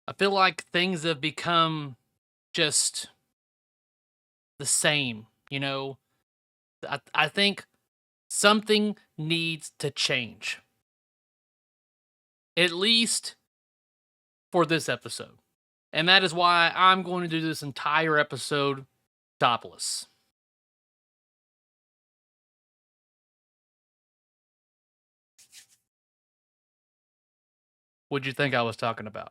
I feel like things have become just the same, you know? I think something needs to change, at least for this episode. And that is why I'm going to do this entire episode topless. What'd you think I was talking about?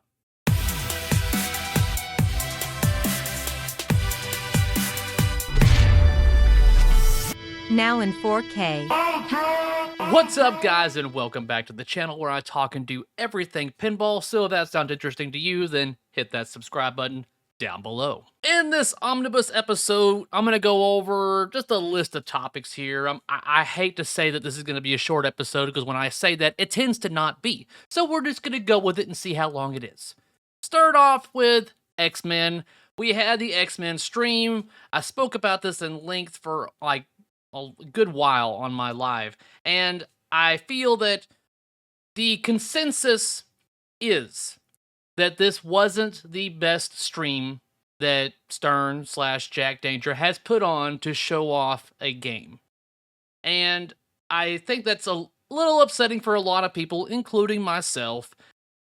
Now in 4K. What's up, guys, and welcome back to the channel where I talk and do everything pinball. So if that sounds interesting to you, then hit that subscribe button down below. In this Omnibus episode, I'm going to go over just a list of topics here. I hate to say that this is going to be a short episode because when I say that, it tends to not be. So we're just going to go with it and see how long it is. Start off with X-Men. We had the X-Men stream. I spoke about this in length for like a good while on my live, and I feel that the consensus is that this wasn't the best stream that Stern/Jack Danger has put on to show off a game. And I think that's a little upsetting for a lot of people, including myself,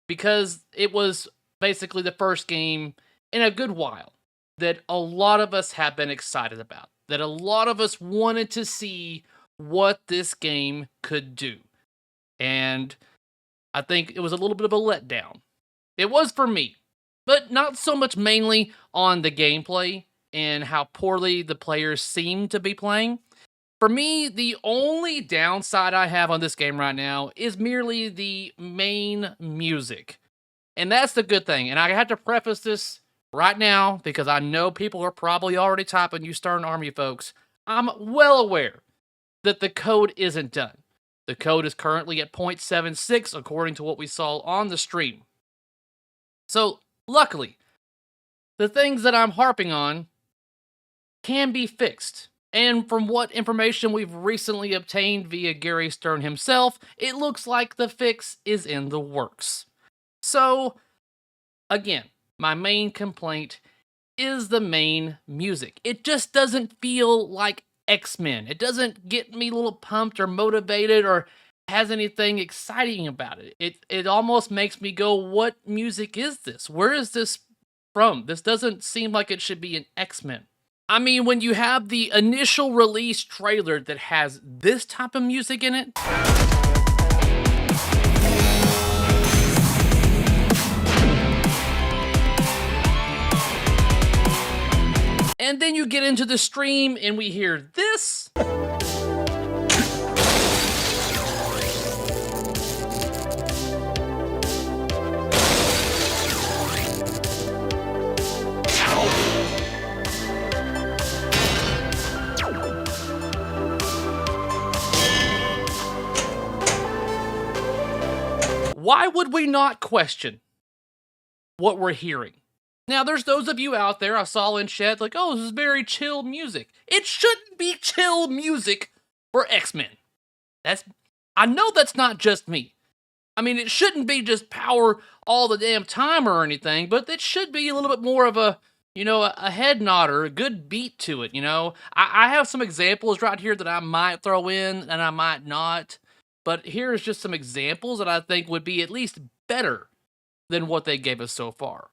because it was basically the first game in a good while that a lot of us have been excited about, that a lot of us wanted to see what this game could do. And I think it was a little bit of a letdown. It was for me, but not so much mainly on the gameplay and how poorly the players seem to be playing. For me, the only downside I have on this game right now is merely the main music. And that's the good thing. And I have to preface this right now because I know people are probably already typing, "You Stern Army folks." I'm well aware that the code isn't done. The code is currently at 0.76 according to what we saw on the stream. So, luckily, the things that I'm harping on can be fixed. And from what information we've recently obtained via Gary Stern himself, it looks like the fix is in the works. So, again, my main complaint is the main music. It just doesn't feel like X-Men. It doesn't get me a little pumped or motivated or has anything exciting about it. It almost makes me go, what music is this? Where is this from? This doesn't seem like it should be an X-Men. I mean, when you have the initial release trailer that has this type of music in it, and then you get into the stream and we hear this. Why would we not question what we're hearing? Now, there's those of you out there I saw in chat like, "Oh, this is very chill music." It shouldn't be chill music for X-Men. I know that's not just me. I mean, it shouldn't be just power all the damn time or anything, but it should be a little bit more of a, a head nodder, a good beat to it, I have some examples right here that I might throw in and I might not, but here's just some examples that I think would be at least better than what they gave us so far.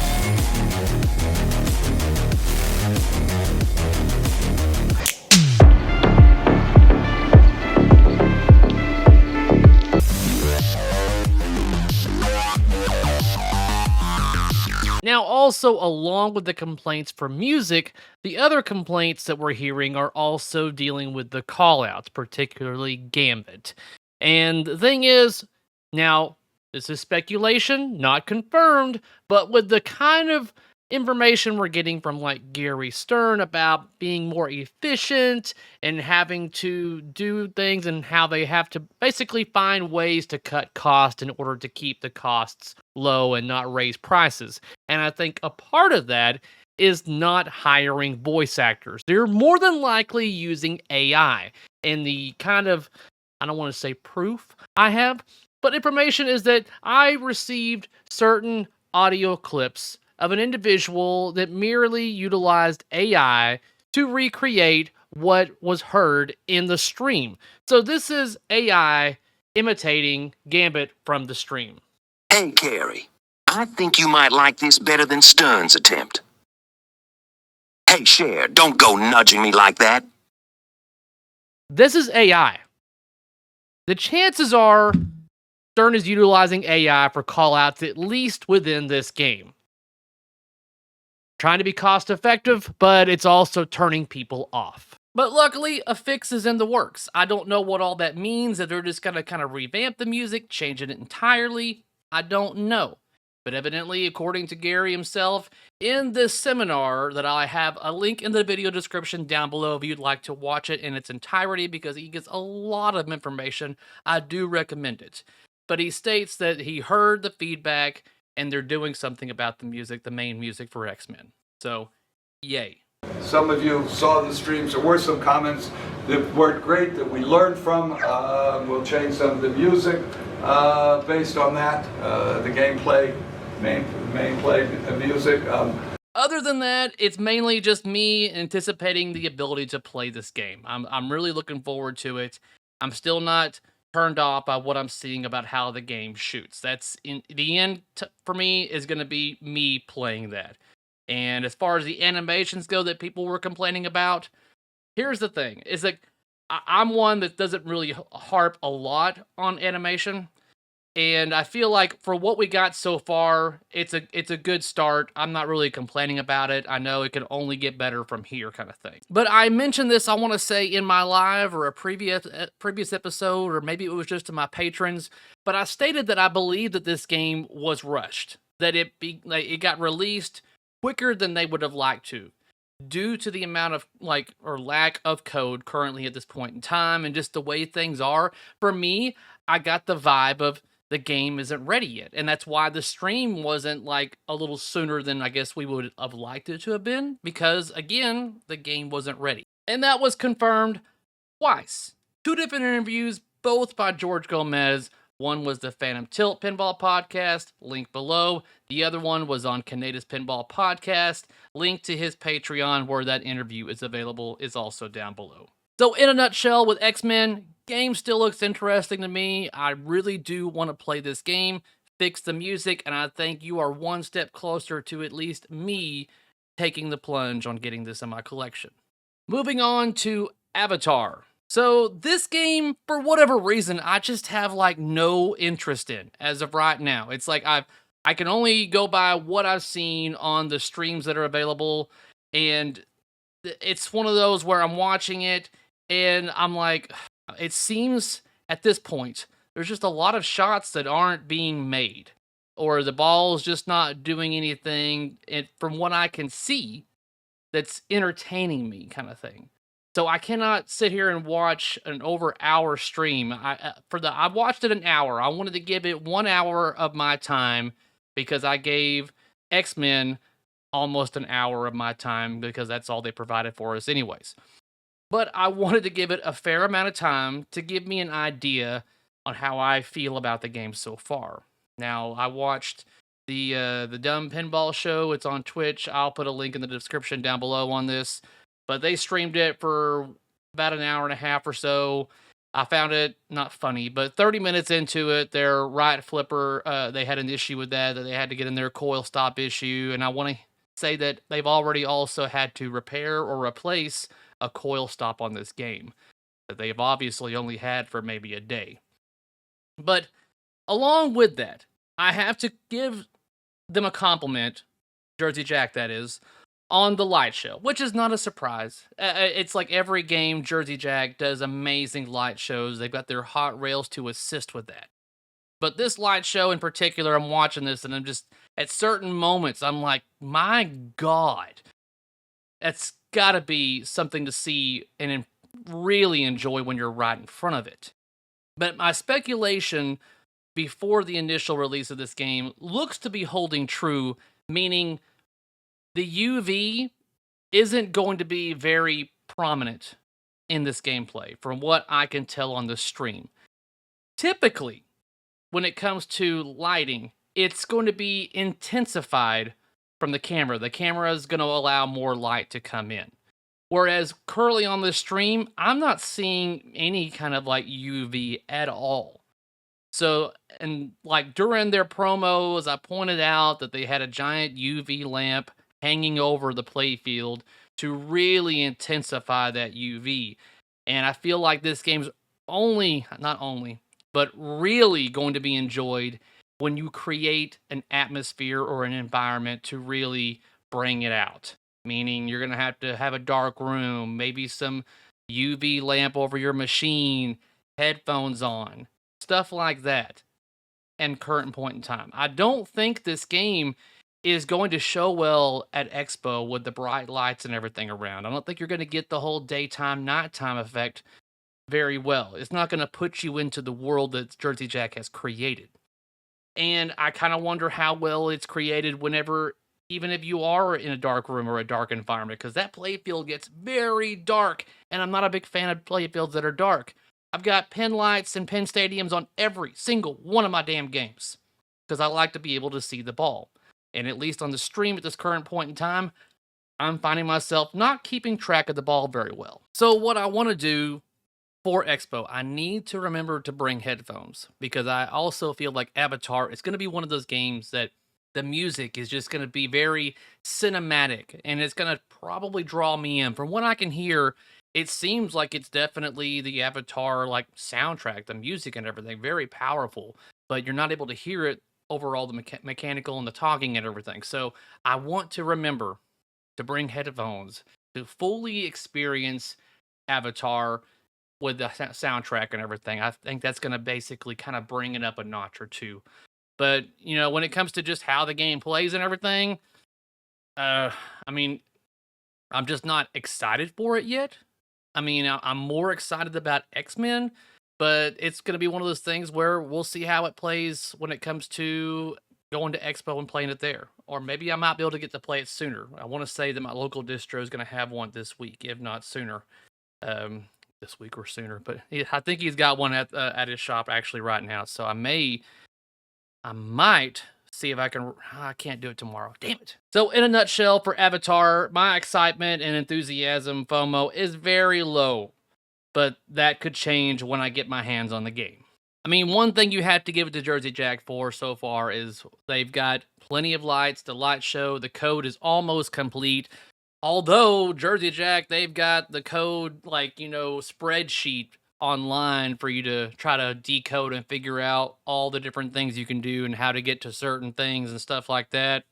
Now, also, along with the complaints for music, the other complaints that we're hearing are also dealing with the callouts, particularly Gambit. And the thing is, now, this is speculation, not confirmed, but with the kind of information we're getting from like Gary Stern about being more efficient and having to do things and how they have to basically find ways to cut costs in order to keep the costs low and not raise prices. And I think a part of that is not hiring voice actors. They're more than likely using AI. And the kind of, I don't want to say proof I have, but information is that I received certain audio clips of an individual that merely utilized AI to recreate what was heard in the stream. So this is AI imitating Gambit from the stream. Hey, Cary, I think you might like this better than Stern's attempt. Hey, Cher, don't go nudging me like that. This is AI. The chances are Stern is utilizing AI for callouts at least within this game. Trying to be cost effective, but it's also turning people off. But luckily, a fix is in the works. I don't know what all that means, if they're just going to kind of revamp the music, changing it entirely. I don't know. But evidently, according to Cary himself, in this seminar that I have a link in the video description down below if you'd like to watch it in its entirety because he gives a lot of information, I do recommend it. But he states that he heard the feedback and they're doing something about the music, the main music for X-Men. So, yay. Some of you saw the streams. There were some comments that weren't great that we learned from. We'll change some of the music based on that. The gameplay, main play music. Other than that, it's mainly just me anticipating the ability to play this game. I'm really looking forward to it. I'm still not turned off by what I'm seeing about how the game shoots. That's in the end for me is going to be me playing that. And as far as the animations go that people were complaining about, here's the thing: is that I'm one that doesn't really harp a lot on animation. And I feel like for what we got so far, it's a good start. I'm not really complaining about it. I know it can only get better from here kind of thing. But I mentioned this, I want to say, in my live or a previous episode, or maybe it was just to my patrons, but I stated that I believe that this game was rushed, that it got released quicker than they would have liked to, due to the amount of lack of code currently at this point in time and just the way things are. For me, I got the vibe of the game isn't ready yet. And that's why the stream wasn't like a little sooner than I guess we would have liked it to have been, because again, the game wasn't ready. And that was confirmed twice. 2 different interviews, both by George Gomez. One was the Phantom Tilt Pinball Podcast, link below. The other one was on Canada's Pinball Podcast. Link to his Patreon where that interview is available is also down below. So in a nutshell, with X-Men, game still looks interesting to me. I really do want to play this game, fix the music, and I think you are one step closer to at least me taking the plunge on getting this in my collection. Moving on to Avatar. So this game, for whatever reason, I just have no interest in as of right now. It's like I can only go by what I've seen on the streams that are available, and it's one of those where I'm watching it and I'm like, it seems at this point there's just a lot of shots that aren't being made, or the ball's just not doing anything from what I can see that's entertaining me kind of thing. So I cannot sit here and watch an over hour stream. I watched it an hour. I wanted to give it 1 hour of my time because I gave X-Men almost an hour of my time because that's all they provided for us anyways. But I wanted to give it a fair amount of time to give me an idea on how I feel about the game so far. Now, I watched the Dumb Pinball Show. It's on Twitch. I'll put a link in the description down below on this. But they streamed it for about an hour and a half or so. I found it not funny, but 30 minutes into it, their right flipper, they had an issue with that they had to get in their coil stop issue. And I want to say that they've already also had to repair or replace a coil stop on this game that they've obviously only had for maybe a day. But along with that, I have to give them a compliment, Jersey Jack that is, on the light show, which is not a surprise. It's like every game, Jersey Jack does amazing light shows. They've got their hot rails to assist with that. But this light show in particular, I'm watching this and I'm just, at certain moments, I'm like, my God, that's got to be something to see and really enjoy when you're right in front of it. But my speculation before the initial release of this game looks to be holding true, meaning the UV isn't going to be very prominent in this gameplay, from what I can tell on the stream. Typically, when it comes to lighting it's going to be intensified from the camera. The camera is going to allow more light to come in. Whereas currently on this stream, I'm not seeing any kind of like UV at all. So, and like during their promos, I pointed out that they had a giant UV lamp hanging over the playfield to really intensify that UV. And I feel like this game's not only, but really going to be enjoyed when you create an atmosphere or an environment to really bring it out. Meaning you're going to have a dark room, maybe some UV lamp over your machine, headphones on, stuff like that. And current point in time, I don't think this game is going to show well at Expo with the bright lights and everything around. I don't think you're going to get the whole daytime, nighttime effect very well. It's not going to put you into the world that Jersey Jack has created. And I kind of wonder how well it's created whenever, even if you are in a dark room or a dark environment, because that playfield gets very dark, and I'm not a big fan of playfields that are dark. I've got pin lights and pin stadiums on every single one of my damn games, because I like to be able to see the ball. And at least on the stream at this current point in time, I'm finding myself not keeping track of the ball very well. So what I want to do for Expo, I need to remember to bring headphones, because I also feel like Avatar is going to be one of those games that the music is just going to be very cinematic, and it's going to probably draw me in. From what I can hear, it seems like it's definitely the Avatar like soundtrack, the music and everything, very powerful, but you're not able to hear it over all the mechanical and the talking and everything. So I want to remember to bring headphones to fully experience Avatar with the soundtrack and everything. I think that's going to basically kind of bring it up a notch or two. But, you know, when it comes to just how the game plays and everything, I mean, I'm just not excited for it yet. I mean, I'm more excited about X-Men, but it's going to be one of those things where we'll see how it plays when it comes to going to Expo and playing it there. Or maybe I might be able to get to play it sooner. I want to say that my local distro is going to have one this week, if not sooner. This week or sooner, but I think he's got one at his shop actually right now. So I might see if I can. I can't do it tomorrow. Damn it. So in a nutshell, for Avatar, my excitement and enthusiasm, FOMO, is very low, but that could change when I get my hands on the game. I mean, one thing you have to give it to Jersey Jack for so far is they've got plenty of lights, the light show, the code is almost complete. Although Jersey Jack, they've got the code, like, you know, spreadsheet online for you to try to decode and figure out all the different things you can do and how to get to certain things and stuff like that.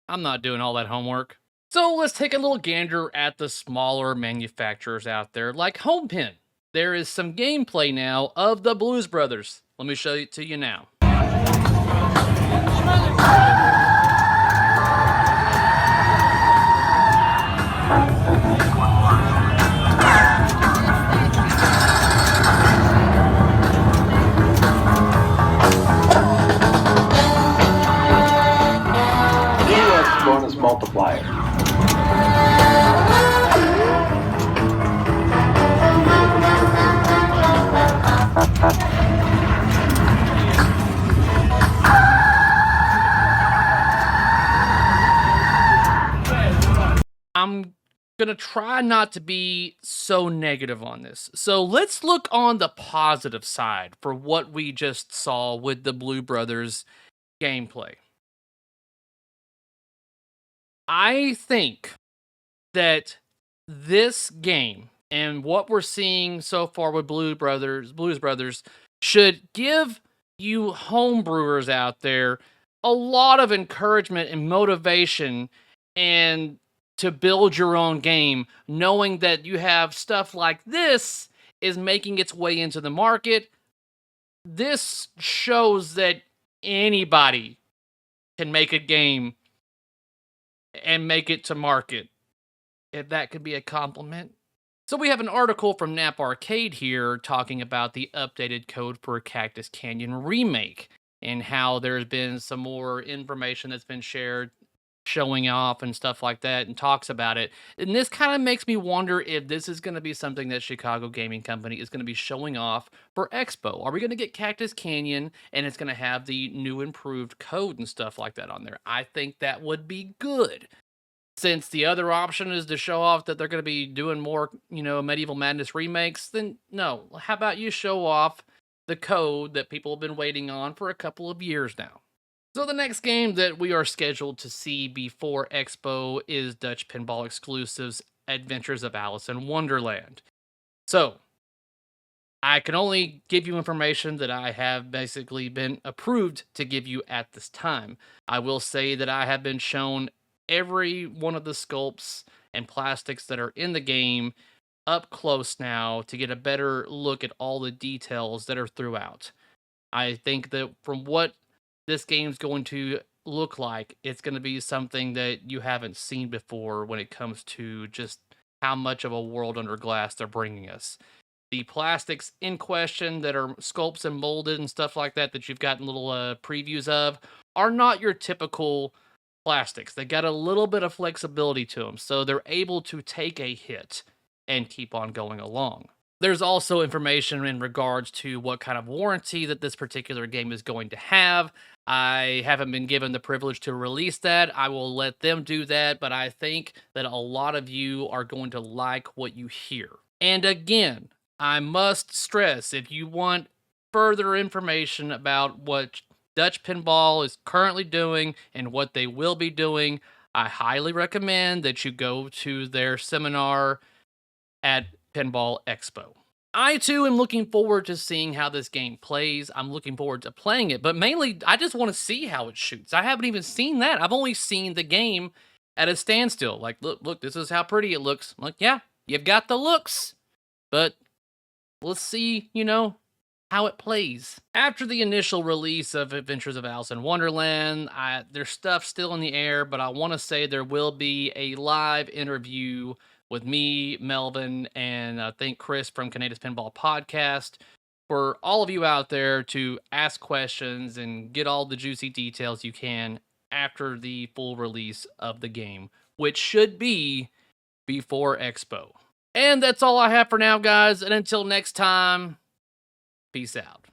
I'm not doing all that homework. So let's take a little gander at the smaller manufacturers out there like Homepin. There is some gameplay now of the Blues Brothers. Let me show it to you now. Bonus multiplier. I'm gonna try not to be so negative on this. So let's look on the positive side for what we just saw with the Blue Brothers gameplay. I think that this game and what we're seeing so far with Blues Brothers should give you homebrewers out there a lot of encouragement and motivation and to build your own game, knowing that you have stuff like this is making its way into the market. This shows that anybody can make a game and make it to market, if that could be a compliment. So we have an article from Nap Arcade here talking about the updated code for Cactus Canyon Remake and how there's been some more information that's been shared showing off and stuff like that and talks about it. And this kind of makes me wonder if this is going to be something that Chicago Gaming Company is going to be showing off for Expo. Are we going to get Cactus Canyon and it's going to have the new improved code and stuff like that on there? I think that would be good. Since the other option is to show off that they're going to be doing more, Medieval Madness remakes, then no. How about you show off the code that people have been waiting on for a couple of years now? So the next game that we are scheduled to see before Expo is Dutch Pinball Exclusives Adventures of Alice in Wonderland. So, I can only give you information that I have basically been approved to give you at this time. I will say that I have been shown every one of the sculpts and plastics that are in the game up close now to get a better look at all the details that are throughout. I think that from what this game's going to look like, it's going to be something that you haven't seen before when it comes to just how much of a world under glass they're bringing us. The plastics in question that are sculpts and molded and stuff like that that you've gotten little previews of are not your typical plastics. They got a little bit of flexibility to them, so they're able to take a hit and keep on going along. There's also information in regards to what kind of warranty that this particular game is going to have. I haven't been given the privilege to release that. I will let them do that, but I think that a lot of you are going to like what you hear. And again, I must stress, if you want further information about what Dutch Pinball is currently doing and what they will be doing, I highly recommend that you go to their seminar at Pinball Expo. I too am looking forward to seeing how this game plays. I'm looking forward to playing it, but mainly I just want to see how it shoots. I haven't even seen that. I've only seen the game at a standstill. Like, look, this is how pretty it looks. I'm like, yeah, you've got the looks, but let's see, how it plays. After the initial release of Adventures of Alice in Wonderland, there's stuff still in the air, but I want to say there will be a live interview with me, Melvin, and I think Chris from Canada's Pinball Podcast for all of you out there to ask questions and get all the juicy details you can after the full release of the game, which should be before Expo. And that's all I have for now, guys. And until next time, peace out.